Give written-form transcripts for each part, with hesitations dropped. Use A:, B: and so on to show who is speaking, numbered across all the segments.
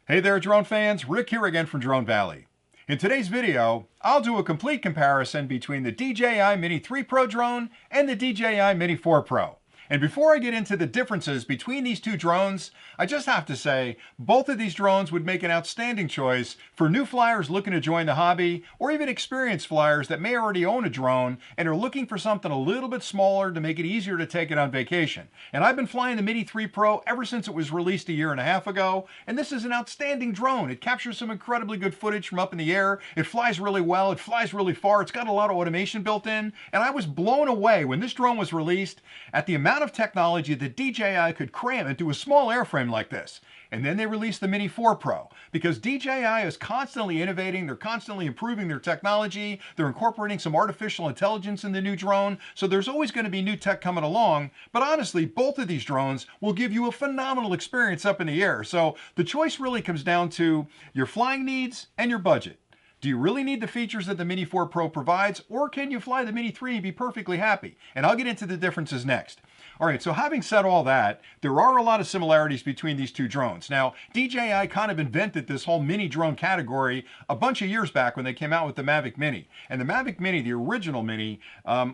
A: Hey there drone fans, Rick here again from Drone Valley. In today's video, I'll do a complete comparison between the DJI Mini 3 Pro drone and the DJI Mini 4 Pro. And before I get into the differences between these two drones, I just have to say, both of these drones would make an outstanding choice for new flyers looking to join the hobby, or even experienced flyers that may already own a drone and are looking for something a little bit smaller to make it easier to take it on vacation. And I've been flying the Mini 3 Pro ever since it was released a year and a half ago, and this is an outstanding drone. It captures some incredibly good footage from up in the air, it flies really well, it flies really far, it's got a lot of automation built in, and I was blown away when this drone was released at the amount of technology that DJI could cram into a small airframe like this. And then they released the Mini 4 Pro because DJI is constantly innovating, they're constantly improving their technology, they're incorporating some artificial intelligence in the new drone, so there's always going to be new tech coming along. But honestly, both of these drones will give you a phenomenal experience up in the air. So the choice really comes down to your flying needs and your budget. Do you really need the features that the Mini 4 Pro provides, or can you fly the Mini 3 and be perfectly happy? And I'll get into the differences next. All right, so having said all that, there are a lot of similarities between these two drones. Now, DJI kind of invented this whole mini drone category a bunch of years back when they came out with the Mavic Mini. And the Mavic Mini, the original Mini,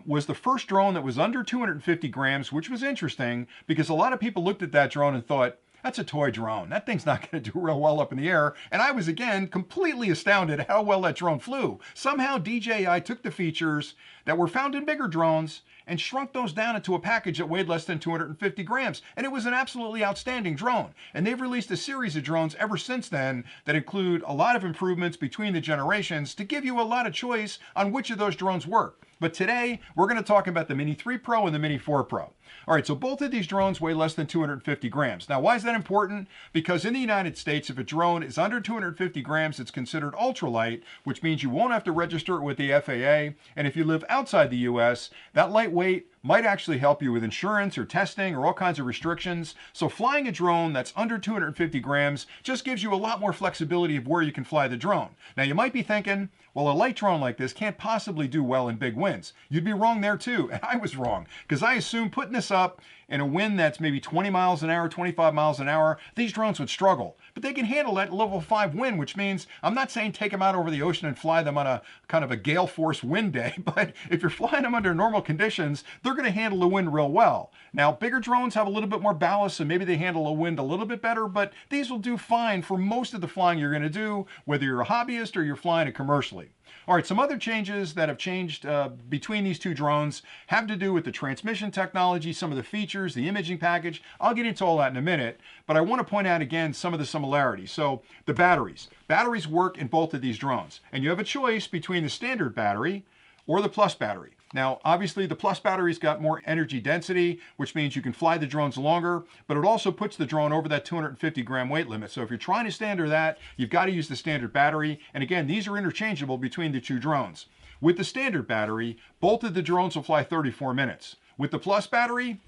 A: was the first drone that was under 250 grams, which was interesting because a lot of people looked at that drone and thought, that's a toy drone. That thing's not going to do real well up in the air. And I was, again, completely astounded at how well that drone flew. Somehow DJI took the features that were found in bigger drones and shrunk those down into a package that weighed less than 250 grams. And it was an absolutely outstanding drone. And they've released a series of drones ever since then that include a lot of improvements between the generations to give you a lot of choice on which of those drones work. But today, we're going to talk about the Mini 3 Pro and the Mini 4 Pro. All right, so both of these drones weigh less than 250 grams. Now, why is that important? Because in the United States, if a drone is under 250 grams, it's considered ultralight, which means you won't have to register it with the FAA. And if you live outside the US, that lightweight might actually help you with insurance or testing or all kinds of restrictions. So flying a drone that's under 250 grams just gives you a lot more flexibility of where you can fly the drone. Now you might be thinking, well, a light drone like this can't possibly do well in big winds. You'd be wrong there too, and I was wrong, because I assumed putting this up in a wind that's maybe 20 miles an hour, 25 miles an hour, these drones would struggle. But they can handle that level 5 wind, which means I'm not saying take them out over the ocean and fly them on a kind of a gale force wind day, but if you're flying them under normal conditions, they're going to handle the wind real well. Now, bigger drones have a little bit more ballast, so maybe they handle the wind a little bit better, but these will do fine for most of the flying you're going to do, whether you're a hobbyist or you're flying it commercially. All right, some other changes that have changed between these two drones have to do with the transmission technology, some of the features, the imaging package. I'll get into all that in a minute, but I want to point out again some of the similarities. So the batteries. Batteries work in both of these drones, and you have a choice between the standard battery or the plus battery. Now, obviously, the plus battery's got more energy density, which means you can fly the drones longer, but it also puts the drone over that 250 gram weight limit. So if you're trying to stay under that, you've got to use the standard battery. And again, these are interchangeable between the two drones. With the standard battery, both of the drones will fly 34 minutes. With the plus battery,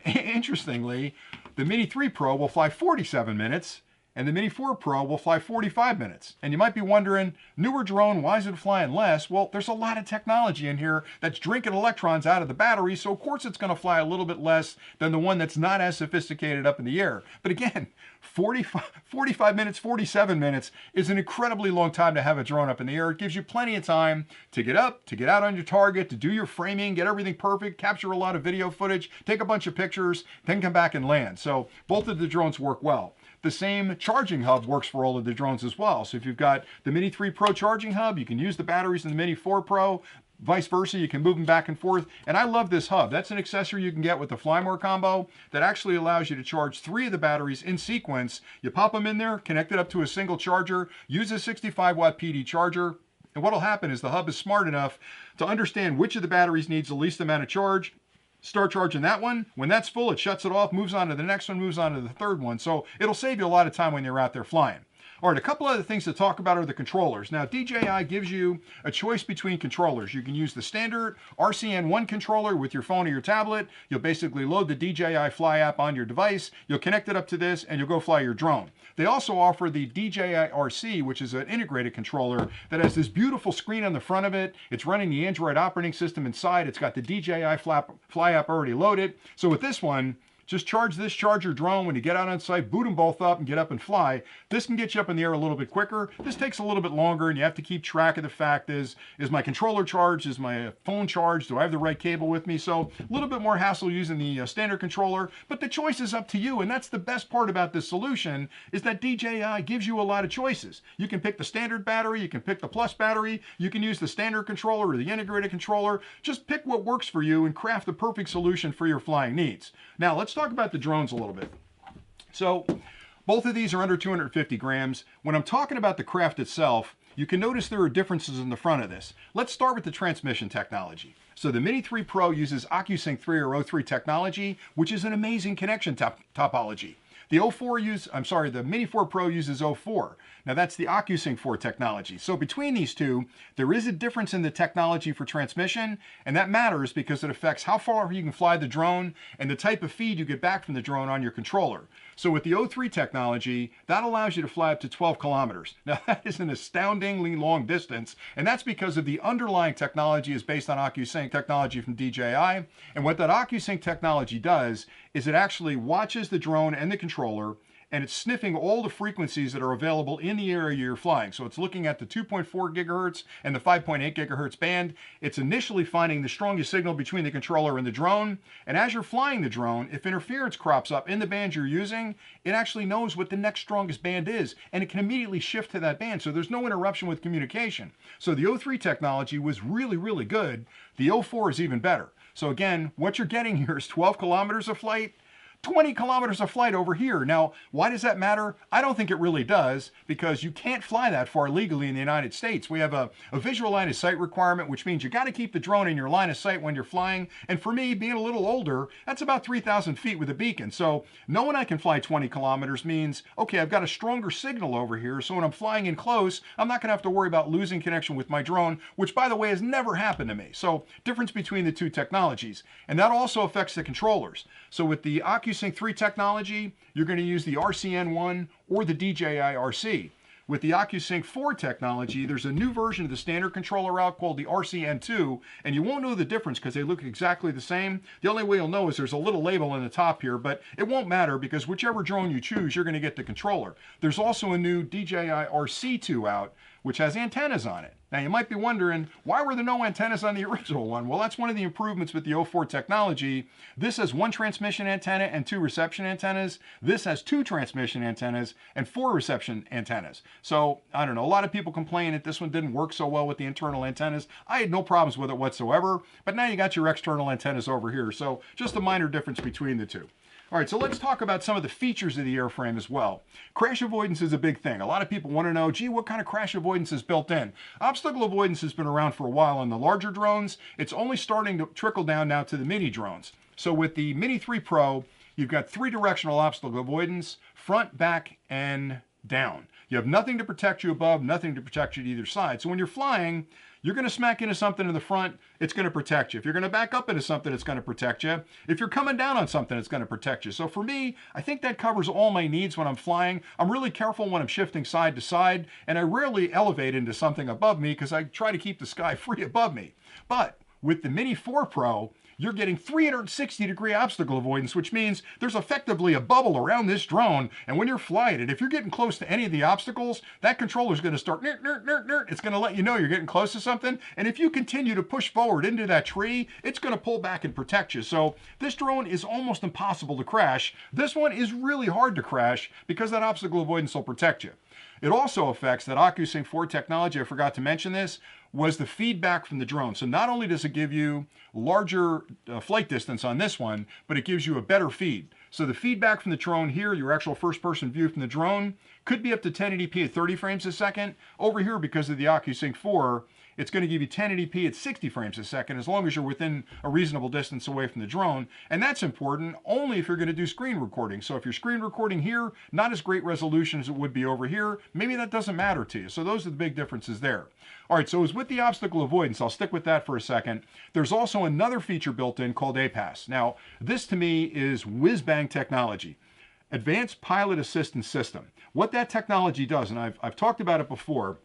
A: interestingly, the Mini 3 Pro will fly 47 minutes, and the Mini 4 Pro will fly 45 minutes. And you might be wondering, newer drone, why is it flying less? Well, there's a lot of technology in here that's drinking electrons out of the battery, so of course it's going to fly a little bit less than the one that's not as sophisticated up in the air. But again, 45 minutes, 47 minutes is an incredibly long time to have a drone up in the air. It gives you plenty of time to get up, to get out on your target, to do your framing, get everything perfect, capture a lot of video footage, take a bunch of pictures, then come back and land. So both of the drones work well. The same charging hub works for all of the drones as well. So if you've got the Mini 3 Pro charging hub, you can use the batteries in the Mini 4 Pro. Vice versa, you can move them back and forth. And I love this hub. That's an accessory you can get with the Fly More combo that actually allows you to charge 3 of the batteries in sequence. You pop them in there, connect it up to a single charger, use a 65 watt PD charger. And what'll happen is the hub is smart enough to understand which of the batteries needs the least amount of charge. Start charging that one. When that's full, it shuts it off, moves on to the next one, moves on to the third one. So it'll save you a lot of time when you're out there flying. All right, a couple other things to talk about are the controllers. Now, DJI gives you a choice between controllers. You can use the standard RCN1 controller with your phone or your tablet. You'll basically load the DJI Fly app on your device. You'll connect it up to this, and you'll go fly your drone. They also offer the DJI RC, which is an integrated controller that has this beautiful screen on the front of it. It's running the Android operating system inside. It's got the DJI Fly app already loaded. So with this one, Just charge this, charge your drone. When you get out on site, boot them both up and get up and fly. This can get you up in the air a little bit quicker. This takes a little bit longer, and you have to keep track of the fact is my controller charged? Is my phone charged? Do I have the right cable with me? So a little bit more hassle using the standard controller, but the choice is up to you, and that's the best part about this solution is that DJI gives you a lot of choices. You can pick the standard battery, you can pick the plus battery, you can use the standard controller or the integrated controller. Just pick what works for you and craft the perfect solution for your flying needs. Now let's talk about the drones a little bit. So both of these are under 250 grams. When I'm talking about the craft itself, you can notice there are differences in the front of this. Let's start with the transmission technology. So the Mini 3 Pro uses OcuSync 3 or O3 technology, which is an amazing connection topology. The Mini 4 Pro uses O4. Now that's the OcuSync 4 technology. So between these two, there is a difference in the technology for transmission, and that matters because it affects how far you can fly the drone and the type of feed you get back from the drone on your controller. So with the O3 technology, that allows you to fly up to 12 kilometers. Now that is an astoundingly long distance, and that's because of the underlying technology is based on OcuSync technology from DJI. And what that OcuSync technology does is it actually watches the drone and the controller, and it's sniffing all the frequencies that are available in the area you're flying. So it's looking at the 2.4 gigahertz and the 5.8 gigahertz band. It's initially finding the strongest signal between the controller and the drone. And as you're flying the drone, if interference crops up in the band you're using, it actually knows what the next strongest band is, and it can immediately shift to that band. So there's no interruption with communication. So the O3 technology was really, really good. The O4 is even better. So again, what you're getting here is 12 kilometers of flight, 20 kilometers of flight over here. Now, why does that matter? I don't think it really does, because you can't fly that far legally in the United States. We have a visual line of sight requirement, which means you got to keep the drone in your line of sight when you're flying. And for me, being a little older, that's about 3,000 feet with a beacon. So knowing I can fly 20 kilometers means, okay, I've got a stronger signal over here. So when I'm flying in close, I'm not going to have to worry about losing connection with my drone, which, by the way, has never happened to me. So difference between the two technologies. And that also affects the controllers. So with the OcuSync 3 technology, you're going to use the RCN1 or the DJI RC. With the OcuSync 4 technology, there's a new version of the standard controller out called the RCN2, and you won't know the difference because they look exactly the same. The only way you'll know is there's a little label on the top here, but it won't matter because whichever drone you choose, you're going to get the controller. There's also a new DJI RC2 out, which has antennas on it. Now you might be wondering, why were there no antennas on the original one? Well, that's one of the improvements with the O4 technology. This has 1 transmission antenna and 2 reception antennas. This has 2 transmission antennas and 4 reception antennas. So, I don't know, a lot of people complain that this one didn't work so well with the internal antennas. I had no problems with it whatsoever, but now you got your external antennas over here. So, just a minor difference between the two. All right, so let's talk about some of the features of the airframe as well. Crash avoidance is a big thing. A lot of people want to know, gee, what kind of crash avoidance is built in? Obstacle avoidance has been around for a while on the larger drones. It's only starting to trickle down now to the mini drones. So with the Mini 3 Pro, you've got 3 directional obstacle avoidance, front, back, and down. You have nothing to protect you above, nothing to protect you to either side. So when you're flying, you're going to smack into something in the front, it's going to protect you. If you're going to back up into something, it's going to protect you. If you're coming down on something, it's going to protect you. So for me, I think that covers all my needs when I'm flying. I'm really careful when I'm shifting side to side, and I rarely elevate into something above me because I try to keep the sky free above me. But with the Mini 4 Pro, you're getting 360-degree obstacle avoidance, which means there's effectively a bubble around this drone, and when you're flying it, if you're getting close to any of the obstacles, that controller's going to start it's going to let you know you're getting close to something, and if you continue to push forward into that tree, it's going to pull back and protect you. So this drone is almost impossible to crash. This one is really hard to crash because that obstacle avoidance will protect you. It also affects that OcuSync 4 technology, I forgot to mention this, was the feedback from the drone. So not only does it give you larger flight distance on this one, but it gives you a better feed. So the feedback from the drone here, your actual first-person view from the drone, could be up to 1080p at 30 frames a second. Over here, because of the OcuSync 4, it's going to give you 1080p at 60 frames a second as long as you're within a reasonable distance away from the drone. And that's important only if you're going to do screen recording. So if you're screen recording here, not as great resolution as it would be over here, maybe that doesn't matter to you. So those are the big differences there. All right, so as with the obstacle avoidance, I'll stick with that for a second. There's also another feature built in called APAS. Now, this to me is whiz-bang technology. Advanced Pilot Assistance System. What that technology does, and I've talked about it before,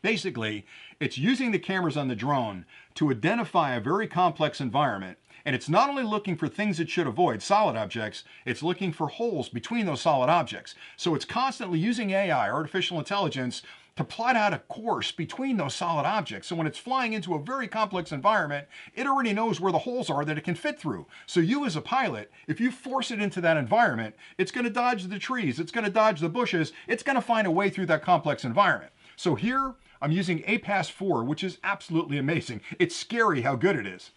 A: basically, it's using the cameras on the drone to identify a very complex environment And it's not only looking for things it should avoid, solid objects, it's looking for holes between those solid objects. So it's constantly using AI, artificial intelligence, to plot out a course between those solid objects. So when it's flying into a very complex environment, it already knows where the holes are that it can fit through. So you as a pilot, if you force it into that environment, it's going to dodge the trees, it's going to dodge the bushes, it's going to find a way through that complex environment. So here, I'm using APAS 4, which is absolutely amazing. It's scary how good it is.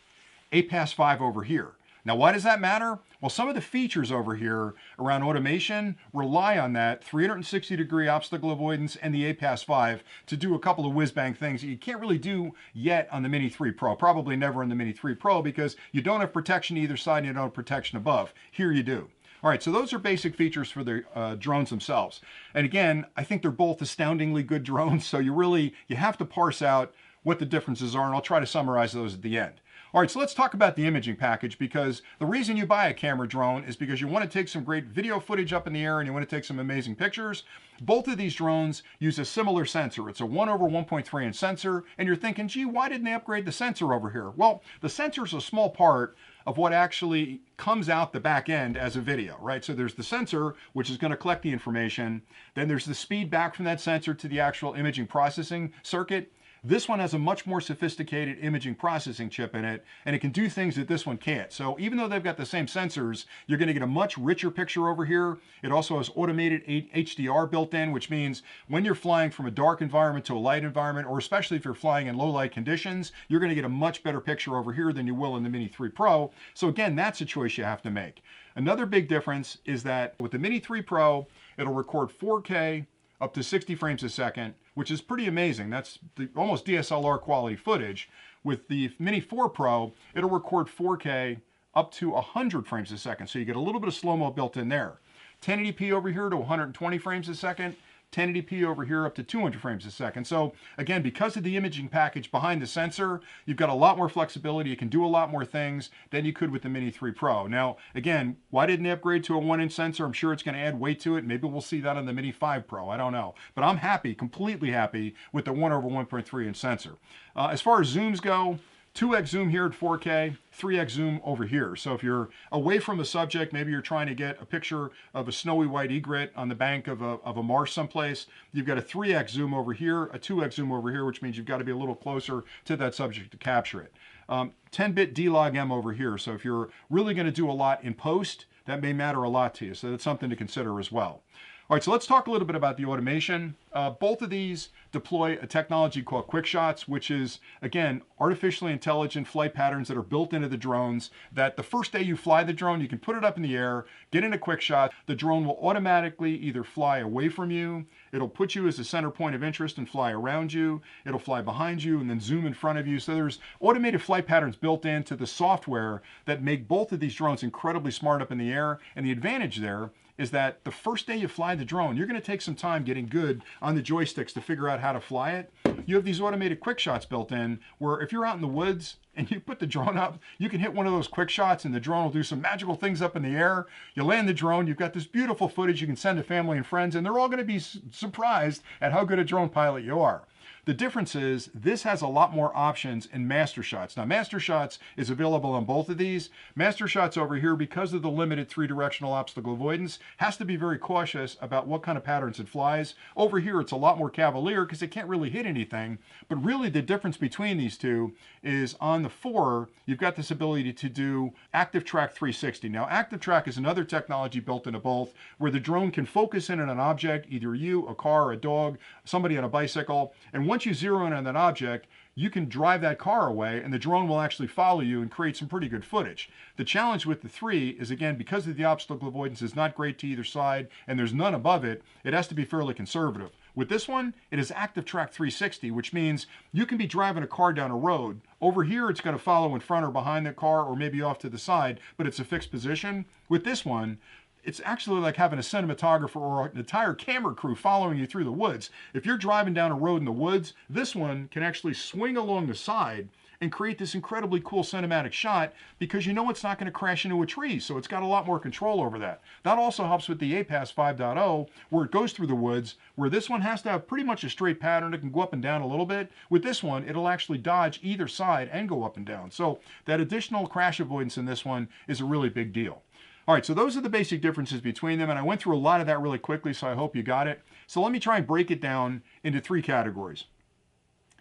A: APAS 5 over here. Now, why does that matter? Well, some of the features over here around automation rely on that 360-degree obstacle avoidance and the APAS 5 to do a couple of whiz-bang things that you can't really do yet on the Mini 3 Pro. Probably never on the Mini 3 Pro because you don't have protection either side and you don't have protection above. Here you do. All right, so those are basic features for the drones themselves. And again, I think they're both astoundingly good drones, so you have to parse out what the differences are, and I'll try to summarize those at the end. All right, so let's talk about the imaging package, because the reason you buy a camera drone is because you want to take some great video footage up in the air and you want to take some amazing pictures. Both of these drones use a similar sensor. It's a 1/1.3 inch sensor, and you're thinking, gee, why didn't they upgrade the sensor over here? Well, the sensor is a small part of what actually comes out the back end as a video, right? So there's the sensor, which is going to collect the information. Then there's the speed back from that sensor to the actual imaging processing circuit. This one has a much more sophisticated imaging processing chip in it, and it can do things that this one can't. So even though they've got the same sensors, you're going to get a much richer picture over here. It also has automated HDR built in, which means when you're flying from a dark environment to a light environment, or especially if you're flying in low light conditions, you're going to get a much better picture over here than you will in the Mini 3 Pro. So again, that's a choice you have to make. Another big difference is that with the Mini 3 Pro, it'll record 4K up to 60 frames a second, which is pretty amazing. That's almost DSLR quality footage. With the Mini 4 Pro, it'll record 4K up to 100 frames a second. So you get a little bit of slow-mo built in there. 1080p over here to 120 frames a second. 1080p over here up to 200 frames a second. So again, because of the imaging package behind the sensor, you've got a lot more flexibility. You can do a lot more things than you could with the Mini 3 Pro. Now, again, why didn't they upgrade to a 1-inch sensor? I'm sure it's going to add weight to it. Maybe we'll see that on the Mini 5 Pro. I don't know. But I'm happy, completely happy with the 1/1.3 inch sensor. As far as zooms go, 2x zoom here at 4K, 3x zoom over here. So if you're away from the subject, maybe you're trying to get a picture of a snowy white egret on the bank of a marsh someplace, you've got a 3x zoom over here, a 2x zoom over here, which means you've got to be a little closer to that subject to capture it. 10-bit D-Log-M over here. So if you're really going to do a lot in post, that may matter a lot to you. So that's something to consider as well. All right, so let's talk a little bit about the automation. Both of these deploy a technology called Quick Shots, which is, again, artificially intelligent flight patterns that are built into the drones, that the first day you fly the drone, you can put it up in the air, get into Quick Shot. The drone will automatically either fly away from you, it'll put you as a center point of interest and fly around you, it'll fly behind you and then zoom in front of you. So there's automated flight patterns built into the software that make both of these drones incredibly smart up in the air. And the advantage there is that the first day you fly the drone, you're going to take some time getting good on the joysticks to figure out how to fly it. You have these automated quick shots built in where if you're out in the woods and you put the drone up, you can hit one of those quick shots and the drone will do some magical things up in the air. You land the drone, you've got this beautiful footage you can send to family and friends, and they're all going to be surprised at how good a drone pilot you are. The difference is this has a lot more options in Master Shots. Now, Master Shots is available on both of these. Master Shots over here, because of the limited 3-directional obstacle avoidance, has to be very cautious about what kind of patterns it flies. Over here, it's a lot more cavalier because it can't really hit anything. But really, the difference between these two is on the 4, you've got this ability to do Active Track 360. Now, Active Track is another technology built into both where the drone can focus in on an object, either you, a car, a dog, somebody on a bicycle, and once you zero in on that object, you can drive that car away and the drone will actually follow you and create some pretty good footage. The challenge with the 3 is, again, because of the obstacle avoidance is not great to either side and there's none above it, it has to be fairly conservative. With this one, it is Active Track 360, which means you can be driving a car down a road. Over here, it's going to follow in front or behind the car or maybe off to the side, but it's a fixed position. With this one, it's actually like having a cinematographer or an entire camera crew following you through the woods. If you're driving down a road in the woods, this one can actually swing along the side and create this incredibly cool cinematic shot because you know it's not going to crash into a tree, so it's got a lot more control over that. That also helps with the APAS 5.0 where it goes through the woods, where this one has to have pretty much a straight pattern. It can go up and down a little bit. With this one, it'll actually dodge either side and go up and down. So that additional crash avoidance in this one is a really big deal. All right, so those are the basic differences between them, and I went through a lot of that really quickly, so I hope you got it. So let me try and break it down into 3 categories.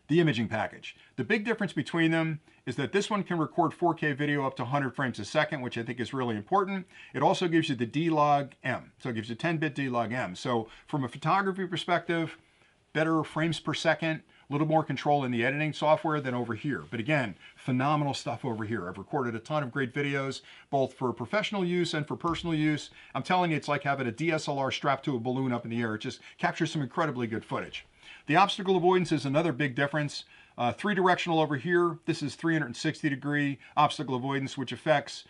A: The imaging package. The big difference between them is that this one can record 4K video up to 100 frames a second, which I think is really important. It also gives you the D-Log-M, so it gives you 10-bit D-Log-M. So from a photography perspective, better frames per second, a little more control in the editing software than over here. But again, phenomenal stuff over here. I've recorded a ton of great videos, both for professional use and for personal use. I'm telling you, it's like having a DSLR strapped to a balloon up in the air. It just captures some incredibly good footage. The obstacle avoidance is another big difference. 3-directional over here. This is 360-degree obstacle avoidance, which affects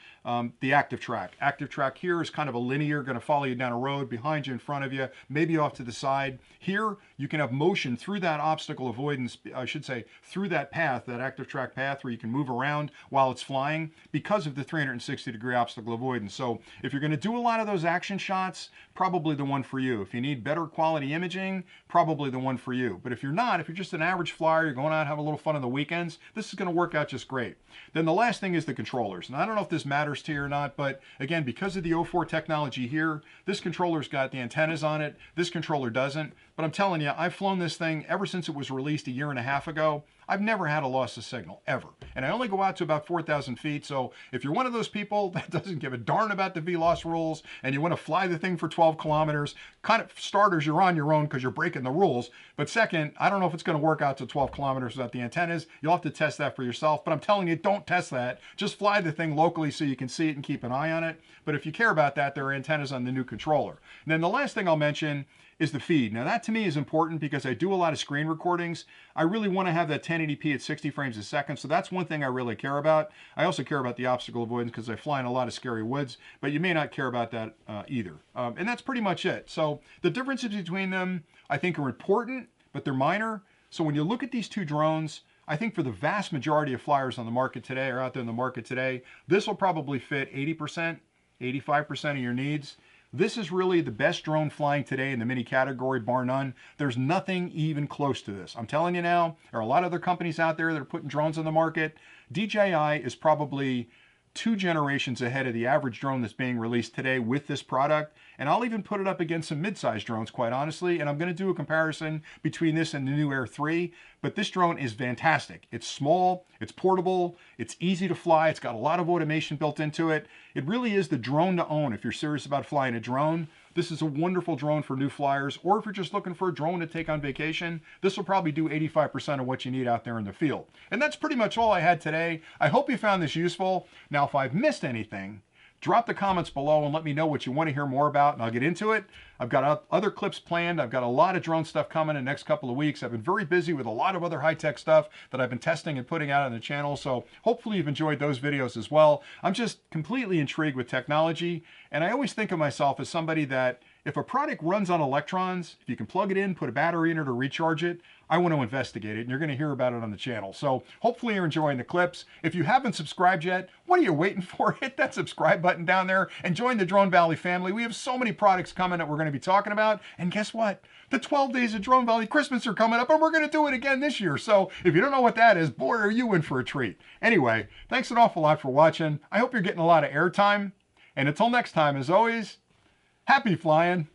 A: the active track. Active track here is kind of a linear, going to follow you down a road, behind you, in front of you, maybe off to the side. Here, you can have motion through that obstacle avoidance, I should say, through that path, that active track path, where you can move around while it's flying because of the 360-degree obstacle avoidance. So if you're going to do a lot of those action shots, probably the one for you. If you need better quality imaging, probably the one for you. But if you're not, if you're just an average flyer, you're going out, have a little fun on the weekends, this is going to work out just great. Then the last thing is the controllers. And I don't know if this matters to you or not, but again, because of the O4 technology here, this controller's got the antennas on it. This controller doesn't. But I'm telling you, I've flown this thing ever since it was released a year and a half ago. I've never had a loss of signal, ever. And I only go out to about 4,000 feet, so if you're one of those people that doesn't give a darn about the VLOS rules and you want to fly the thing for 12 kilometers, kind of starters, you're on your own because you're breaking the rules. But second, I don't know if it's going to work out to 12 kilometers without the antennas. You'll have to test that for yourself, but I'm telling you, don't test that. Just fly the thing locally so you can see it and keep an eye on it. But if you care about that, there are antennas on the new controller. And then the last thing I'll mention is the feed. Now that to me is important because I do a lot of screen recordings. I really want to have that 1080p at 60 frames a second, so that's one thing I really care about. I also care about the obstacle avoidance because I fly in a lot of scary woods, but you may not care about that either. And that's pretty much it. So the differences between them I think are important, but they're minor. So when you look at these 2 drones, I think for the vast majority of flyers on the market today, or out there in the market today, this will probably fit 80%, 85% of your needs. This is really the best drone flying today in the mini category, bar none. There's nothing even close to this. I'm telling you now, there are a lot of other companies out there that are putting drones on the market. DJI is probably 2 generations ahead of the average drone that's being released today with this product. And I'll even put it up against some mid-sized drones, quite honestly. And I'm going to do a comparison between this and the new Air 3. But this drone is fantastic. It's small, it's portable, it's easy to fly, it's got a lot of automation built into it. It really is the drone to own if you're serious about flying a drone. This is a wonderful drone for new flyers, or if you're just looking for a drone to take on vacation, this will probably do 85% of what you need out there in the field. And that's pretty much all I had today. I hope you found this useful. Now, if I've missed anything, drop the comments below and let me know what you want to hear more about, and I'll get into it. I've got other clips planned. I've got a lot of drone stuff coming in the next couple of weeks. I've been very busy with a lot of other high-tech stuff that I've been testing and putting out on the channel, so hopefully you've enjoyed those videos as well. I'm just completely intrigued with technology, and I always think of myself as somebody that if a product runs on electrons, if you can plug it in, put a battery in it, or recharge it, I want to investigate it, and you're going to hear about it on the channel. So hopefully you're enjoying the clips. If you haven't subscribed yet, what are you waiting for? Hit that subscribe button down there and join the Drone Valley family. We have so many products coming that we're going to be talking about. And guess what? The 12 days of Drone Valley Christmas are coming up, and we're going to do it again this year. So if you don't know what that is, boy, are you in for a treat. Anyway, thanks an awful lot for watching. I hope you're getting a lot of airtime. And until next time, as always, happy flying.